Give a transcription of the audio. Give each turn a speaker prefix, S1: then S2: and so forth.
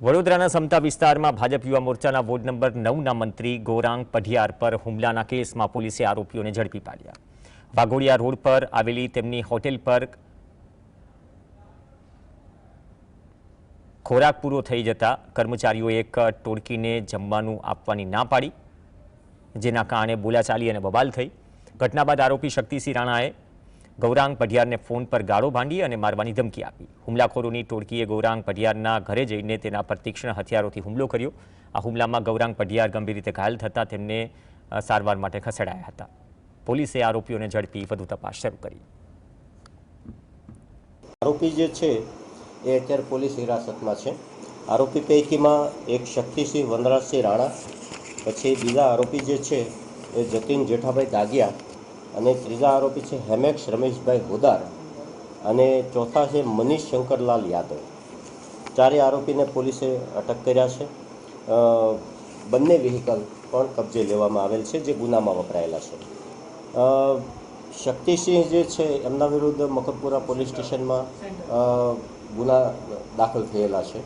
S1: વડોદરાના સમતા વિસ્તારમાં ભાજપ યુવા મોરચાના વોર્ડ નંબર 9ના મંત્રી ગૌરાંગ પઢિયાર પર હુમલાના કેસમાં પોલીસે આરોપીઓને ઝડપી પાડ્યા। વાઘોડિયા રોડ પર આવેલી તેમની હોટેલ પર ખોરાક પૂરો થઈ જતા કર્મચારીઓએ એક ટોળકીને જમવાનું આપવાની ના પાડી, જેના કારણે બોલાચાલી અને બબાલ થઈ। ઘટના બાદ આરોપી શક્તિસિંહ રાણાએ ગૌરાંગ પઢિયારને ફોન પર ગાળો ભાંડી અને મારવાની ધમકી આપી। હુમલાખોરોની ટોળકીએ ગૌરાંગ પઢિયારના ઘરે જઈને તેના પર તીક્ષ્ણ હથિયારોથી હુમલો કર્યો। આ હુમલામાં ગૌરાંગ પઢિયાર ગંભીર રીતે ઘાયલ થતાં તેમને સારવાર માટે ખસેડાયા હતા। પોલીસે આરોપીઓને ઝડપી વધુ તપાસ શરૂ કરી।
S2: આરોપી જે છે એ અત્યારે પોલીસ હિરાસતમાં છે। આરોપી પૈકીમાં એક શક્તિસિંહ વનરાજસિંહ રાણા, પછી બીજા આરોપી જે છે એ જતીન જેઠાભાઈ દાગિયા, અને ત્રીજા આરોપી છે હેમેક્સ રમેશભાઈ હોદાર, અને ચોથા છે મનીષ શંકરલાલ યાદવ। ચારે આરોપીને પોલીસે અટક કર્યા છે। બંને વ્હીકલ પણ કબજે લેવામાં આવેલ છે જે ગુનામાં વપરાયેલા છે। શક્તિસિંહ જે છે એમના વિરુદ્ધ મકરપુરા પોલીસ સ્ટેશનમાં ગુના દાખલ થયેલા છે।